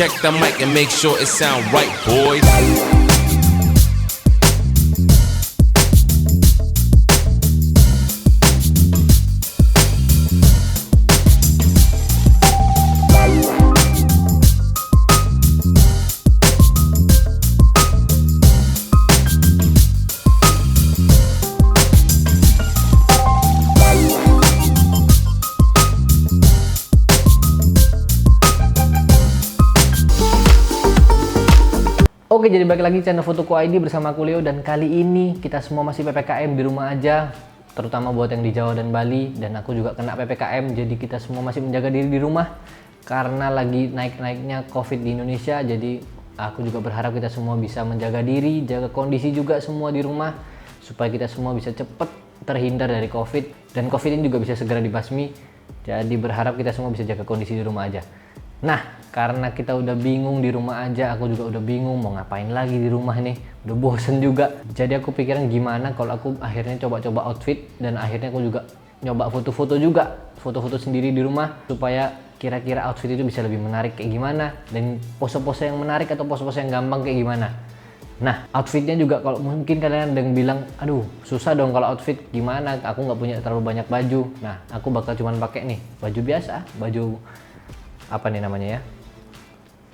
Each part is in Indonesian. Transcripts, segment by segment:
check the mic and make sure it sound right, boys. Oke, jadi balik lagi channel Fotoku ID bersama aku Leo, dan kali ini kita semua masih PPKM di rumah aja, terutama buat yang di Jawa dan Bali, dan aku juga kena PPKM, jadi kita semua masih menjaga diri di rumah karena lagi naik-naiknya COVID di Indonesia. Jadi aku juga berharap kita semua bisa menjaga diri, jaga kondisi juga semua di rumah supaya kita semua bisa cepet terhindar dari COVID, dan COVID ini juga bisa segera dibasmi. Jadi berharap kita semua bisa jaga kondisi di rumah aja. Nah, karena kita udah bingung di rumah aja, aku juga udah bingung mau ngapain lagi di rumah nih, udah bosen juga. Jadi aku pikiran gimana kalau aku akhirnya coba-coba outfit, dan akhirnya aku juga nyoba foto-foto juga, foto-foto sendiri di rumah supaya kira-kira outfit itu bisa lebih menarik kayak gimana, dan pose-pose yang menarik atau pose-pose yang gampang kayak gimana. Nah, outfitnya juga kalau mungkin kalian ada yang bilang, aduh susah dong kalau outfit, gimana, aku nggak punya terlalu banyak baju. Nah, aku bakal cuman pakai nih baju biasa, baju apa nih namanya ya,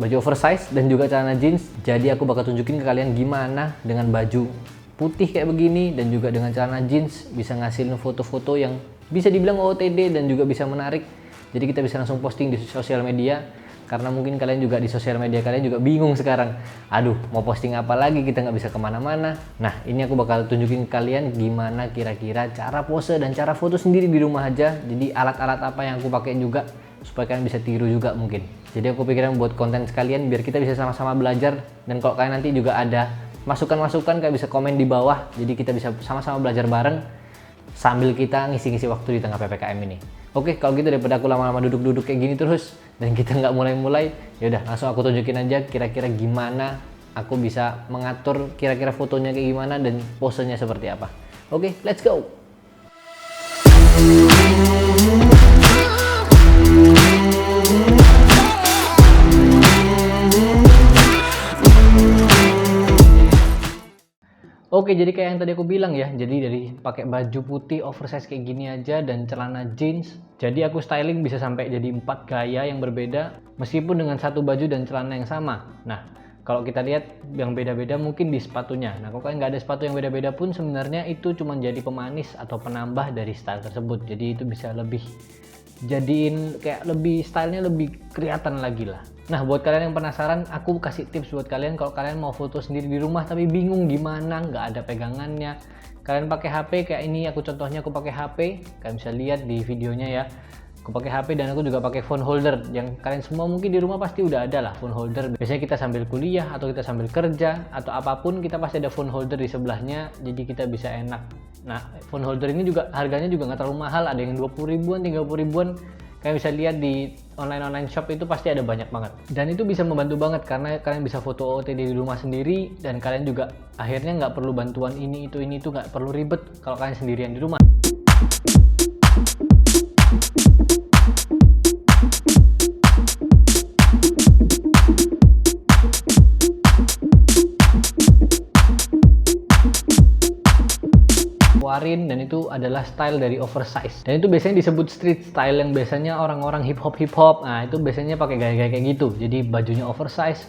baju oversize dan juga celana jeans. Jadi aku bakal tunjukin ke kalian gimana dengan baju putih kayak begini dan juga dengan celana jeans bisa ngasilin foto-foto yang bisa dibilang OOTD dan juga bisa menarik. Jadi kita bisa langsung posting di sosial media, karena mungkin kalian juga di sosial media kalian juga bingung sekarang, aduh mau posting apa lagi, kita nggak bisa kemana-mana. Nah, ini aku bakal tunjukin ke kalian gimana kira-kira cara pose dan cara foto sendiri di rumah aja. Jadi alat-alat apa yang aku pakai juga supaya kalian bisa tiru juga mungkin. Jadi aku pikirin buat konten sekalian biar kita bisa sama-sama belajar, dan kalau kalian nanti juga ada masukan-masukan kalian bisa komen di bawah, jadi kita bisa sama-sama belajar bareng sambil kita ngisi-ngisi waktu di tengah PPKM ini. Oke, kalau gitu daripada aku lama-lama duduk-duduk kayak gini terus dan kita nggak mulai-mulai, yaudah langsung aku tunjukin aja kira-kira gimana aku bisa mengatur kira-kira fotonya kayak gimana dan posenya seperti apa. Oke, let's go. Oke, jadi kayak yang tadi aku bilang ya, jadi dari pakai baju putih oversize kayak gini aja dan celana jeans, jadi aku styling bisa sampai jadi 4 gaya yang berbeda meskipun dengan satu baju dan celana yang sama. Nah, kalau kita lihat yang beda-beda mungkin di sepatunya. Nah, kalau kalian nggak ada sepatu yang beda-beda pun sebenarnya itu cuma jadi pemanis atau penambah dari style tersebut. Jadi itu bisa lebih jadiin kayak lebih stylenya lebih kelihatan lagi lah. Nah, buat kalian yang penasaran, aku kasih tips buat kalian kalau kalian mau foto sendiri di rumah tapi bingung gimana, nggak ada pegangannya. Kalian pakai HP kayak ini, aku contohnya aku pakai HP, kalian bisa lihat di videonya ya. Aku pakai HP dan aku juga pakai phone holder, yang kalian semua mungkin di rumah pasti udah ada lah phone holder. Biasanya kita sambil kuliah atau kita sambil kerja atau apapun, kita pasti ada phone holder di sebelahnya, jadi kita bisa enak. Nah, phone holder ini juga harganya juga nggak terlalu mahal, ada yang 20 ribuan, 30 ribuan. Kalian bisa lihat di online shop itu pasti ada banyak banget, dan itu bisa membantu banget karena kalian bisa foto OOTD di rumah sendiri, dan kalian juga akhirnya nggak perlu bantuan ini itu nggak perlu ribet kalau kalian sendirian di rumah. Dan itu adalah style dari oversize, dan itu biasanya disebut street style, yang biasanya orang-orang hip hop. Nah, itu biasanya pakai gaya-gaya kayak gitu. Jadi bajunya oversize,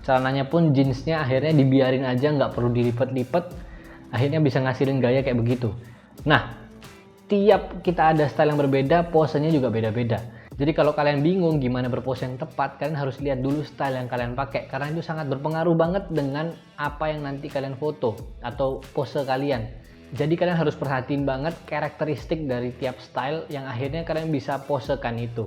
celananya pun jeansnya akhirnya dibiarin aja, nggak perlu dilipet-lipet, akhirnya bisa ngasilin gaya kayak begitu. Nah, tiap kita ada style yang berbeda, posenya juga beda-beda. Jadi kalau kalian bingung gimana berpose yang tepat, kalian harus lihat dulu style yang kalian pakai, karena itu sangat berpengaruh banget dengan apa yang nanti kalian foto atau pose kalian. Jadi kalian harus perhatiin banget karakteristik dari tiap style yang akhirnya kalian bisa posekan itu.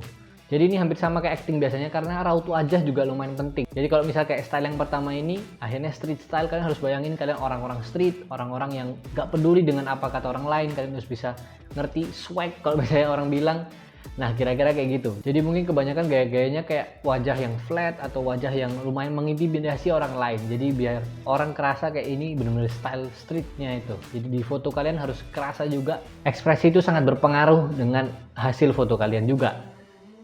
Jadi ini hampir sama kayak acting biasanya, karena raut wajah juga lumayan penting. Jadi kalau misal kayak style yang pertama ini, akhirnya street style, kalian harus bayangin kalian orang-orang street, orang-orang yang gak peduli dengan apa kata orang lain, kalian harus bisa ngerti swag kalau misalnya orang bilang. Nah, kira-kira kayak gitu. Jadi mungkin kebanyakan gaya-gayanya kayak wajah yang flat atau wajah yang lumayan mengintimidasi orang lain. Jadi biar orang kerasa kayak ini benar-benar style streetnya itu. Jadi di foto kalian harus kerasa juga. Ekspresi itu sangat berpengaruh dengan hasil foto kalian juga.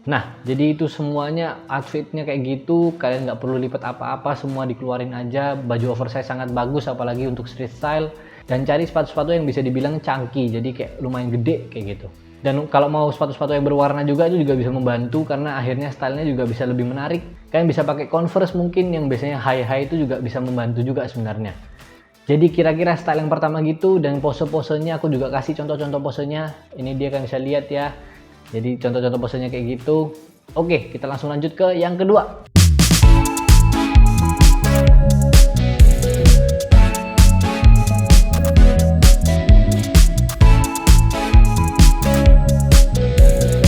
Nah, jadi itu semuanya outfitnya kayak gitu, kalian nggak perlu lipat apa-apa, semua dikeluarin aja. Baju oversize sangat bagus, apalagi untuk street style. Dan cari sepatu-sepatu yang bisa dibilang chunky, jadi kayak lumayan gede kayak gitu. Dan kalau mau sepatu-sepatu yang berwarna juga, itu juga bisa membantu, karena akhirnya stylenya juga bisa lebih menarik. Kalian bisa pakai Converse mungkin, yang biasanya high-high itu juga bisa membantu juga sebenarnya. Jadi kira-kira style yang pertama gitu, dan pose-posenya aku juga kasih contoh-contoh posenya. Ini dia, kalian bisa lihat ya. Jadi contoh-contoh posenya kayak gitu. Oke, kita langsung lanjut ke yang kedua.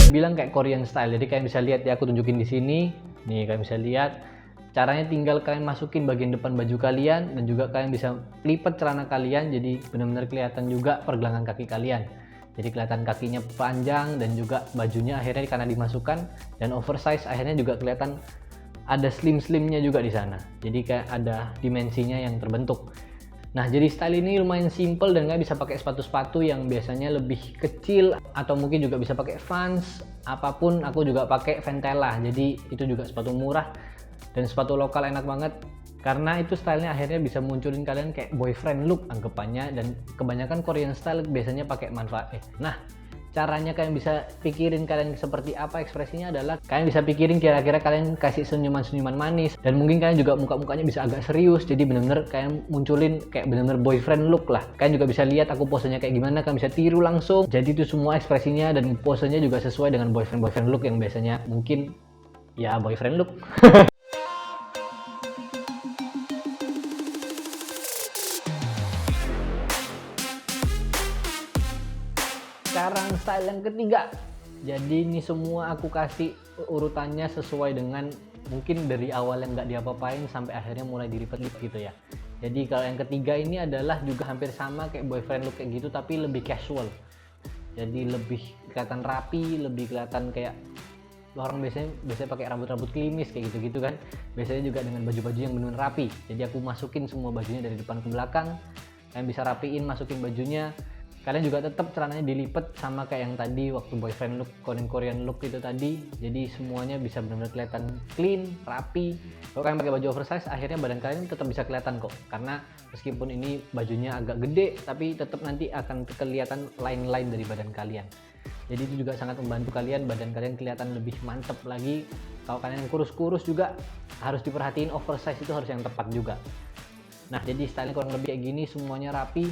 Bilang kayak Korean style. Jadi kalian bisa lihat ya, aku tunjukin di sini. Nih, kalian bisa lihat. Caranya tinggal kalian masukin bagian depan baju kalian, dan juga kalian bisa lipat celana kalian, jadi benar-benar kelihatan juga pergelangan kaki kalian. Jadi kelihatan kakinya panjang, dan juga bajunya akhirnya karena dimasukkan dan oversize, akhirnya juga kelihatan ada slim-slimnya juga di sana. Jadi kayak ada dimensinya yang terbentuk. Nah, jadi style ini lumayan simple, dan kalian bisa pakai sepatu-sepatu yang biasanya lebih kecil, atau mungkin juga bisa pakai Vans, apapun. Aku juga pakai Ventela, jadi itu juga sepatu murah dan sepatu lokal, enak banget. Karena itu stylenya akhirnya bisa munculin kalian kayak boyfriend look anggapannya, dan kebanyakan Korean style biasanya pakai manfaat. Nah, caranya kalian bisa pikirin kalian seperti apa ekspresinya adalah kalian bisa pikirin kira-kira kalian kasih senyuman-senyuman manis, dan mungkin kalian juga muka-mukanya bisa agak serius, jadi bener-bener kalian munculin kayak bener-bener boyfriend look lah. Kalian juga bisa lihat aku posenya kayak gimana, kalian bisa tiru langsung. Jadi itu semua ekspresinya dan posenya juga sesuai dengan boyfriend look yang biasanya mungkin ya boyfriend look. Sekarang style yang ketiga. Jadi ini semua aku kasih urutannya sesuai dengan mungkin dari awal yang nggak diapa-apain sampai akhirnya mulai dilipat-lipat gitu ya. Jadi kalau yang ketiga ini adalah juga hampir sama kayak boyfriend look kayak gitu, tapi lebih casual. Jadi lebih kelihatan rapi, lebih kelihatan kayak orang biasanya pakai rambut-rambut klimis kayak gitu-gitu kan. Biasanya juga dengan baju-baju yang benar-benar rapi. Jadi aku masukin semua bajunya dari depan ke belakang. Kalian bisa rapiin, masukin bajunya. Kalian juga tetap celananya dilipat sama kayak yang tadi waktu boyfriend look, Korean look itu tadi. Jadi semuanya bisa benar-benar kelihatan clean, rapi. Kalau kalian pakai baju oversize, akhirnya badan kalian tetap bisa kelihatan kok. Karena meskipun ini bajunya agak gede, tapi tetap nanti akan kelihatan line-line dari badan kalian. Jadi itu juga sangat membantu kalian, badan kalian kelihatan lebih mantep lagi. Kalau kalian yang kurus-kurus juga harus diperhatiin, oversize itu harus yang tepat juga. Nah, jadi stylenya kurang lebih kayak gini, semuanya rapi.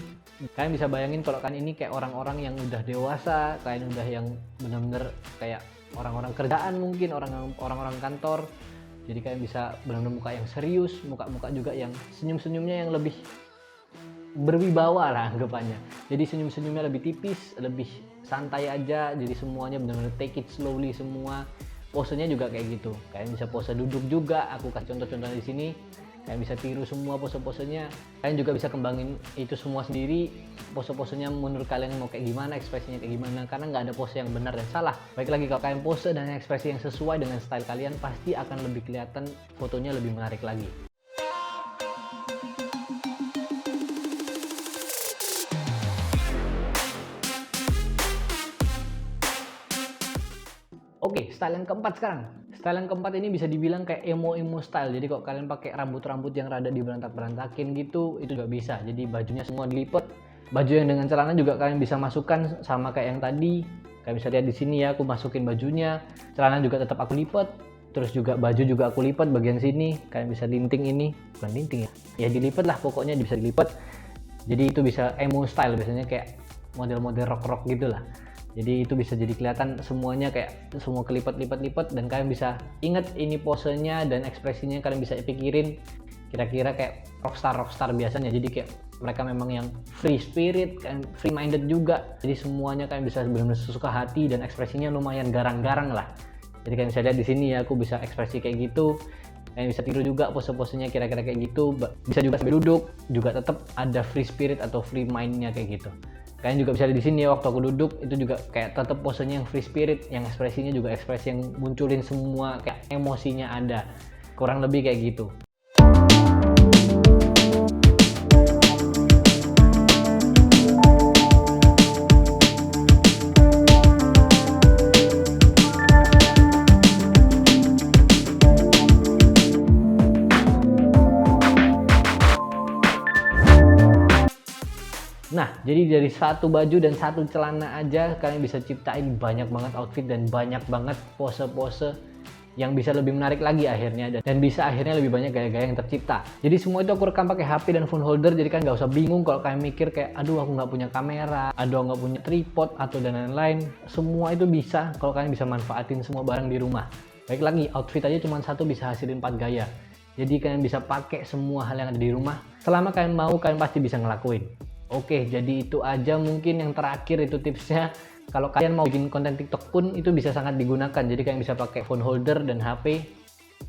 Kalian bisa bayangin kalau kalian ini kayak orang-orang yang udah dewasa, kalian udah yang bener-bener kayak orang-orang kerjaan mungkin, orang-orang kantor. Jadi kalian bisa benar-benar muka yang serius, muka-muka juga yang senyum-senyumnya yang lebih berwibawa lah anggapannya. Jadi senyum-senyumnya lebih tipis, lebih santai aja, jadi semuanya benar-benar take it slowly semua. Posenya juga kayak gitu. Kalian bisa pose duduk juga, aku kasih contoh-contohnya di sini. Kalian bisa tiru semua pose-posenya. Kalian juga bisa kembangin itu semua sendiri. Pose-posenya menurut kalian mau kayak gimana, ekspresinya kayak gimana. Karena nggak ada pose yang benar dan salah. Baik lagi kalau kalian pose dan ekspresi yang sesuai dengan style kalian, pasti akan lebih kelihatan, fotonya lebih menarik lagi. Oke, style yang keempat sekarang. Style yang keempat ini bisa dibilang kayak emo-emo style. Jadi kalau kalian pakai rambut-rambut yang rada diberantak-berantakin gitu, itu juga bisa. Jadi bajunya semua dilipat. Baju yang dengan celana juga kalian bisa masukkan sama kayak yang tadi. Kalian bisa lihat di sini ya, aku masukin bajunya. Celana juga tetap aku lipat. Terus juga baju juga aku lipat bagian sini. Kalian bisa linting ini, bukan linting ya. Ya dilipat lah, pokoknya bisa dilipat. Jadi itu bisa emo style, biasanya kayak model-model rock-rock gitu lah. Jadi itu bisa jadi kelihatan semuanya kayak semua kelipat-lipat-lipat, dan kalian bisa ingat ini posenya dan ekspresinya, kalian bisa pikirin kira-kira kayak rockstar biasanya. Jadi kayak mereka memang yang free spirit, kan free minded juga. Jadi semuanya kalian bisa benar-benar sesuka hati, dan ekspresinya lumayan garang-garang lah. Jadi kalian bisa lihat di sini ya, aku bisa ekspresi kayak gitu. Kalian bisa tiru juga pose-posenya kira-kira kayak gitu. Bisa juga sambil duduk, juga tetap ada free spirit atau free mindnya kayak gitu. Kalian juga bisa lihat di sini ya, waktu aku duduk itu juga kayak tetap posenya yang free spirit, yang ekspresinya juga ekspresi yang munculin semua kayak emosinya ada. Kurang lebih kayak gitu. Nah, jadi dari satu baju dan satu celana aja kalian bisa ciptain banyak banget outfit dan banyak banget pose-pose yang bisa lebih menarik lagi akhirnya, dan bisa akhirnya lebih banyak gaya-gaya yang tercipta. Jadi semua itu aku rekam pakai HP dan phone holder, jadi kan nggak usah bingung kalau kalian mikir kayak aduh aku nggak punya kamera, aduh nggak punya tripod atau dan lain-lain. Semua itu bisa kalau kalian bisa manfaatin semua barang di rumah. Baik lagi, outfit aja cuma satu bisa hasilin 4 gaya. Jadi kalian bisa pakai semua hal yang ada di rumah. Selama kalian mau, kalian pasti bisa ngelakuin. Oke, jadi itu aja mungkin yang terakhir itu tipsnya. Kalau kalian mau bikin konten TikTok pun itu bisa sangat digunakan. Jadi kalian bisa pakai phone holder dan HP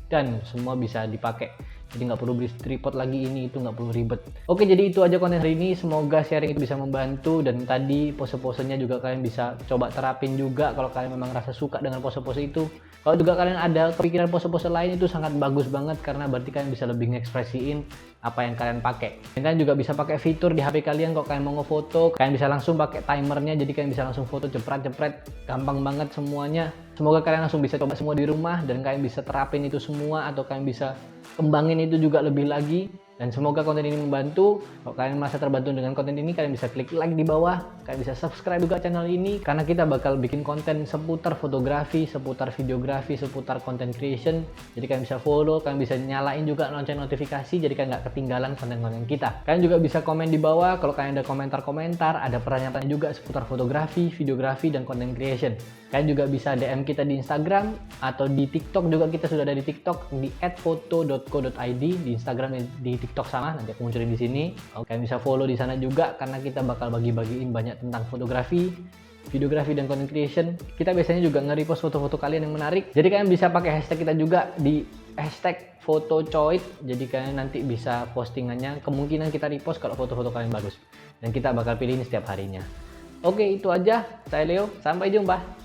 dan semua bisa dipakai. Jadi nggak perlu beli tripod lagi, ini itu nggak perlu ribet. Oke, jadi itu aja konten hari ini. Semoga sharing itu bisa membantu, dan tadi pose-posenya juga kalian bisa coba terapin juga kalau kalian memang rasa suka dengan pose-pose itu. Kalau juga kalian ada kepikiran pose-pose lain, itu sangat bagus banget karena berarti kalian bisa lebih ngekspresiin apa yang kalian pakai. Dan kalian juga bisa pakai fitur di HP kalian kalau kalian mau ngefoto, kalian bisa langsung pakai timernya, jadi kalian bisa langsung foto jepret-jepret, gampang banget semuanya. Semoga kalian langsung bisa coba semua di rumah dan kalian bisa terapin itu semua, atau kalian bisa kembangin itu juga lebih lagi. Dan semoga konten ini membantu. Kalau kalian merasa terbantu dengan konten ini, kalian bisa klik like di bawah. Kalian bisa subscribe juga channel ini, karena kita bakal bikin konten seputar fotografi, seputar videografi, seputar content creation. Jadi kalian bisa follow, kalian bisa nyalain juga lonceng notifikasi, jadi kalian nggak ketinggalan konten-konten kita. Kalian juga bisa komen di bawah kalau kalian ada komentar-komentar, ada pertanyaan juga seputar fotografi, videografi, dan content creation. Kalian juga bisa DM kita di Instagram atau di TikTok juga, kita sudah ada di TikTok di @foto.co.id, di Instagram, di TikTok sama, nanti aku munculin di sini. Kalian bisa follow di sana juga karena kita bakal bagi-bagiin banyak tentang fotografi, videografi, dan content creation. Kita biasanya juga nge-repost foto-foto kalian yang menarik. Jadi kalian bisa pakai hashtag kita juga di #fotocoit. Jadi kalian nanti bisa postingannya, kemungkinan kita repost kalau foto-foto kalian bagus. Dan kita bakal pilihin setiap harinya. Oke, itu aja. Saya Leo, sampai jumpa.